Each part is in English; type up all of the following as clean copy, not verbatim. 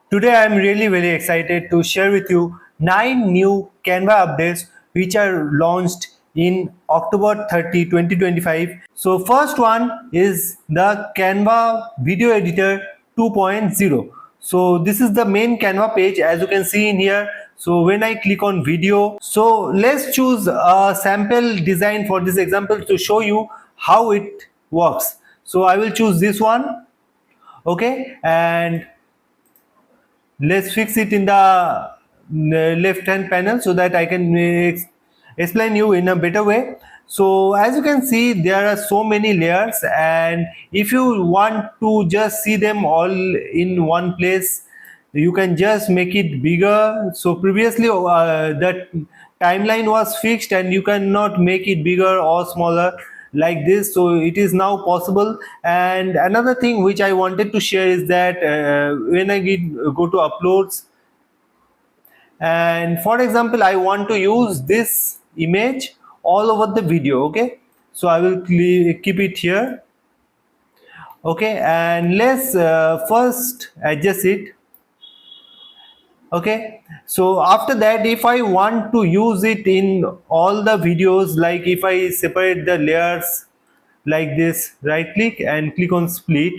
Today I am really very excited to share with you 9 new Canva updates which are launched in October 30, 2025. So first one is the Canva Video Editor 2.0. So this is the main Canva page as you can see in here. So when I click on video, so let's choose a sample design for this example to show you how it works. So I will choose this one, okay, and let's fix it in the left hand panel so that I can explain you in a better way. So as you can see, there are so many layers, and if you want to just see them all in one place, you can just make it bigger. So previously the timeline was fixed and you cannot make it bigger or smaller like this, so it is now possible. And another thing which I wanted to share is that when I go to uploads, and for example I want to use this image all over the video, okay, so I will keep it here, okay, and let's first adjust it. Okay, so after that, if I want to use it in all the videos, like if I separate the layers like this, right click and click on split.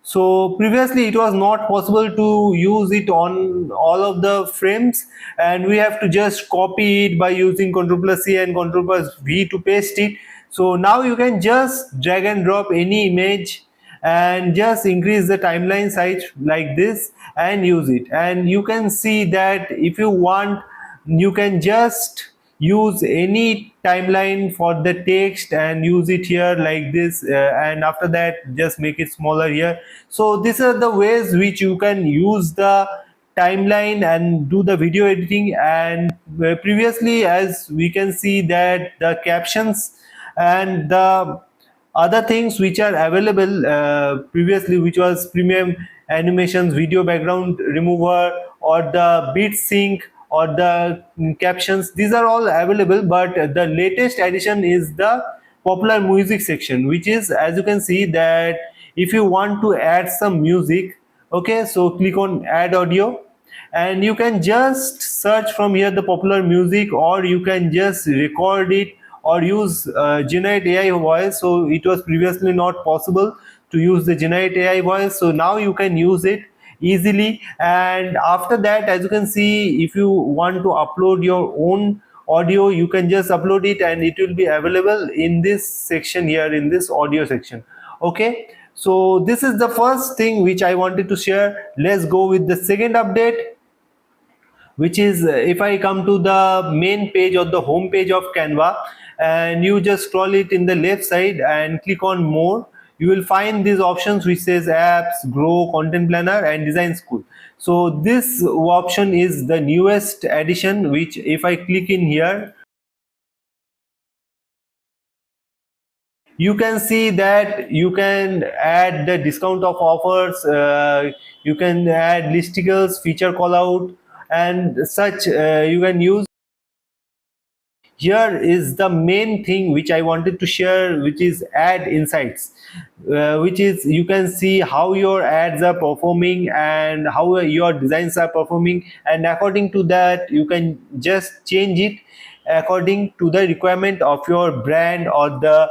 So previously it was not possible to use it on all of the frames, and we have to just copy it by using Ctrl plus C and Ctrl plus V to paste it. So now you can just drag and drop any image and just increase the timeline size like this and use it. And you can see that if you want, you can just use any timeline for the text and use it here like this, and after that just make it smaller here. So these are the ways which you can use the timeline and do the video editing. And previously, as we can see, that the captions and the other things which are available previously, which was premium animations, video background remover, or the beat sync, or the captions, these are all available, but the latest addition is the popular music section, which is, as you can see, that if you want to add some music, okay, so click on add audio, and you can just search from here the popular music, or you can just record it or use generate AI voice. So it was previously not possible to use the generate AI voice, so now you can use it easily. And after that, as you can see, if you want to upload your own audio, you can just upload it and it will be available in this section here, in this audio section. Okay, so this is the first thing which I wanted to share. Let's go with the second update, which is if I come to the main page or the home page of Canva, and you just scroll it in the left side and click on more, you will find these options which says apps, grow, content planner, and design school. So this option is the newest addition, which if I click in here, you can see that you can add the discount of offers, you can add listicles, feature call out, and such. You can use. Here is the main thing which I wanted to share, which is ad insights, which is you can see how your ads are performing and how your designs are performing, and according to that you can just change it according to the requirement of your brand or the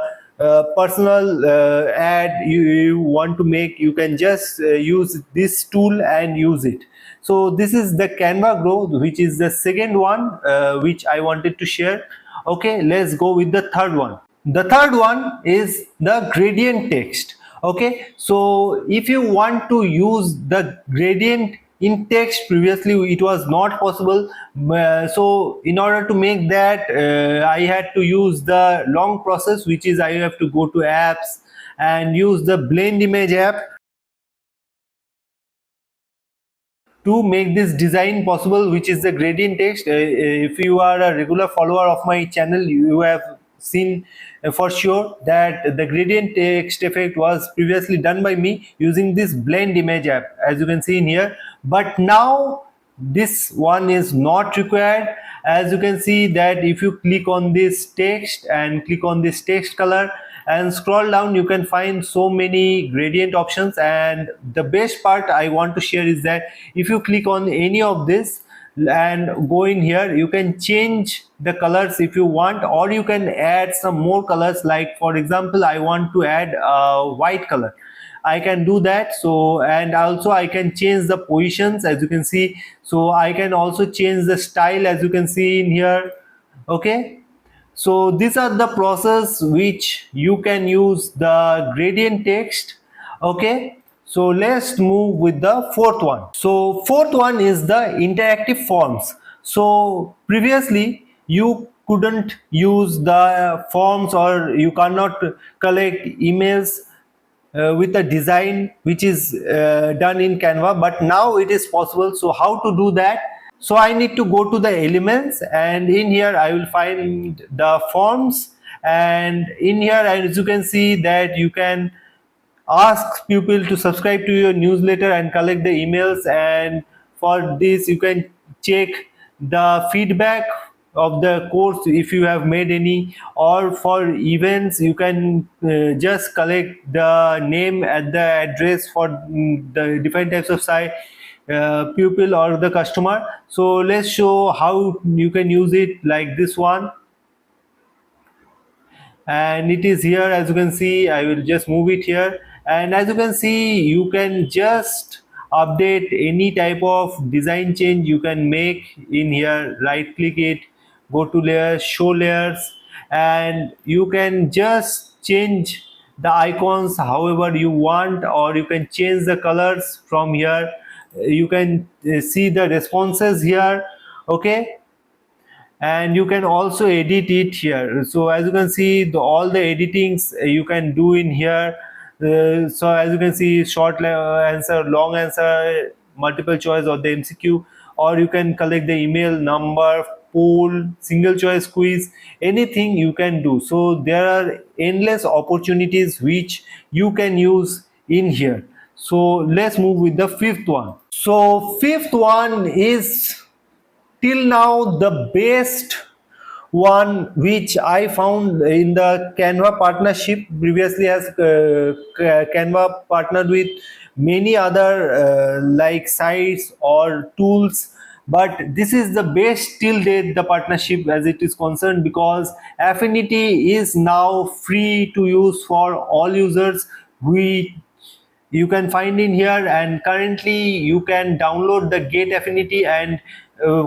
personal ad you want to make. You can just use this tool and use it. So this is the Canva Grow, which is the second one which I wanted to share. Okay, let's go with the third one. The third one is the gradient text. Okay, so if you want to use the gradient in text, previously it was not possible. So in order to make that, I had to use the long process, which is I have to go to apps and use the blend image app to make this design possible, which is the gradient text. If you are a regular follower of my channel, you have seen for sure that the gradient text effect was previously done by me using this blend image app, as you can see in here. But now this one is not required. As you can see that if you click on this text and click on this text color, and scroll down, you can find so many gradient options. And the best part I want to share is that if you click on any of this and go in here, you can change the colors if you want, or you can add some more colors. Like for example, I want to add a white color, I can do that. So, and also I can change the positions, as you can see. So I can also change the style, as you can see in here. Okay, so these are the process which you can use the gradient text. Okay, so let's move with the fourth one. So fourth one is the interactive forms. So previously you couldn't use the forms, or you cannot collect emails with a design which is done in Canva, but now it is possible. So how to do that? So I need to go to the elements, and in here I will find the forms. And in here, as you can see, that you can ask people to subscribe to your newsletter and collect the emails. And for this you can check the feedback of the course if you have made any, or for events you can just collect the name at the address for the different types of site, pupil or the customer. So let's show how you can use it, like this one. And it is here, as you can see. I will just move it here, and as you can see, you can just update any type of design change you can make in here. Right click it, go to layers, show layers, and you can just change the icons however you want, or you can change the colors from here. You can see the responses here. Okay, and you can also edit it here. So as you can see, all the editings you can do in here. So as you can see, short answer, long answer, multiple choice, or the MCQ, or you can collect the email number, poll, single choice quiz, anything you can do. So there are endless opportunities which you can use in here. So let's move with the fifth one. So fifth one is till now the best one which I found in the Canva partnership. Previously, as Canva partnered with many other like sites or tools, but this is the best till date, the partnership as it is concerned, because Affinity is now free to use for all users. We You can find in here, and currently you can download the Get Affinity, and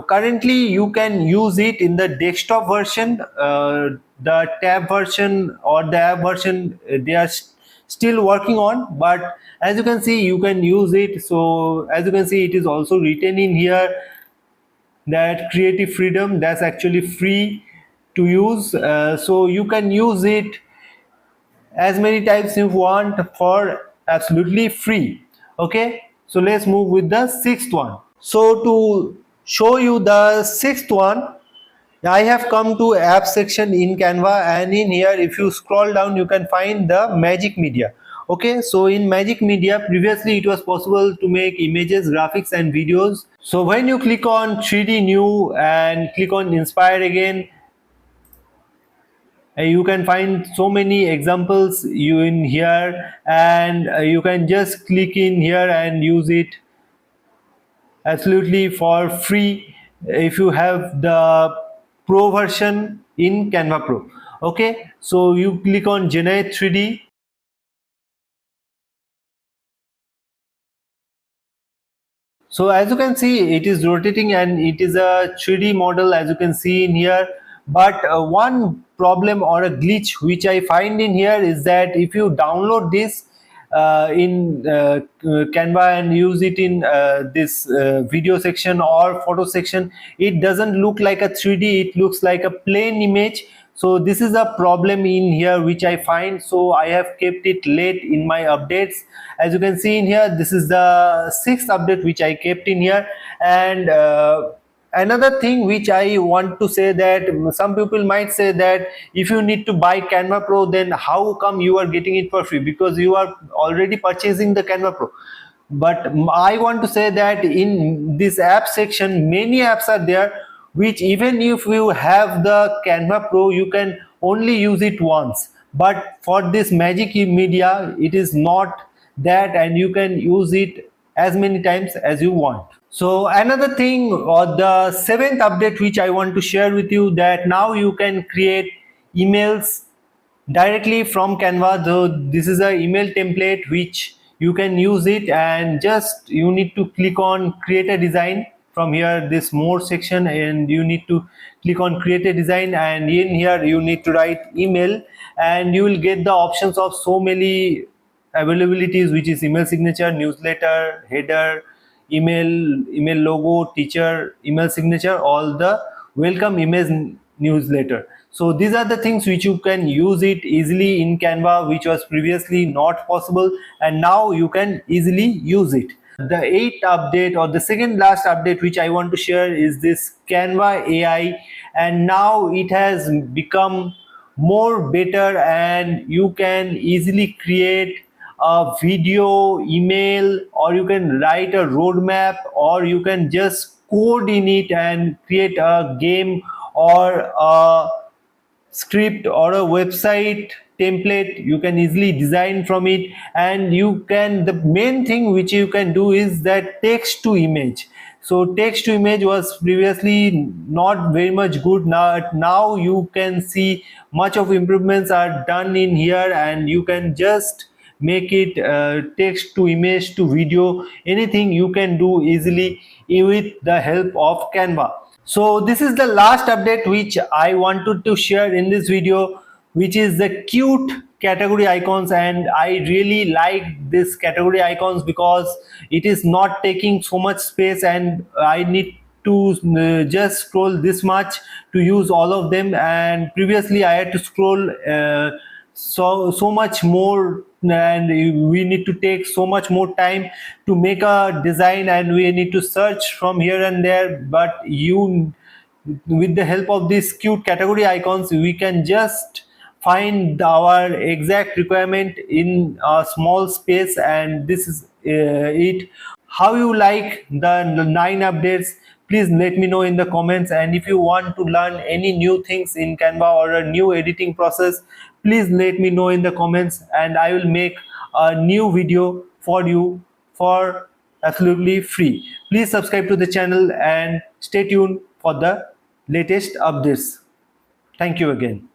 currently you can use it in the desktop version. The tab version or the app version, they are still working on, but as you can see, you can use it. So as you can see, it is also written in here that creative freedom, that's actually free to use. So you can use it as many types you want for absolutely free. Okay, so let's move with the sixth one. So to show you the sixth one, I have come to app section in Canva, and in here if you scroll down you can find the magic media. Okay, so in magic media previously it was possible to make images, graphics and videos. So when you click on 3D new and click on inspire again, you can find so many examples you in here, and you can just click in here and use it absolutely for free if you have the pro version in Canva Pro. Okay, so you click on generate 3D. So as you can see, it is rotating and it is a 3D model, as you can see in here. But one problem or a glitch which I find in here is that if you download this in Canva and use it in this video section or photo section, it doesn't look like a 3D, it looks like a plain image. So this is a problem in here which I find. So I have kept it late in my updates. As you can see in here, this is the sixth update which I kept in here. And another thing which I want to say, that some people might say that if you need to buy Canva Pro, then how come you are getting it for free? Because you are already purchasing the Canva Pro. But I want to say that in this app section, many apps are there which even if you have the Canva Pro, you can only use it once. but for this magic media it is not that, and you can use it as many times as you want. So another thing, or the seventh update which I want to share with you, that now you can create emails directly from Canva. So this is a email template which you can use it, and just you need to click on create a design from here, this more section, and you need to click on create a design, and in here you need to write email, and you will get the options of so many availabilities, which is email signature, newsletter, header, email logo, teacher, email signature, all the welcome image newsletter. So these are the things which you can use it easily in Canva, which was previously not possible, and now you can easily use it. The eighth update, or the second last update which I want to share, is this Canva AI, and now it has become more better, and you can easily create a video, email, or you can write a roadmap, or you can just code in it and create a game or a script or a website template. You can easily design from it, and you can, the main thing which you can do is that text to image. So text to image was previously not very much good. Now you can see much of improvements are done in here, and you can just make it text to image to video, anything you can do easily with the help of Canva. So this is the last update which I wanted to share in this video, which is the cute category icons. And I really like this category icons because it is not taking so much space, and I need to just scroll this much to use all of them, and previously I had to scroll so much more, and we need to take so much more time to make a design, and we need to search from here and there. But you, with the help of these cute category icons, we can just find our exact requirement in a small space, and this is it. How you like the 9 updates, please let me know in the comments. And if you want to learn any new things in Canva or a new editing process, please let me know in the comments, and I will make a new video for you for absolutely free. Please subscribe to the channel and stay tuned for the latest updates. Thank you again.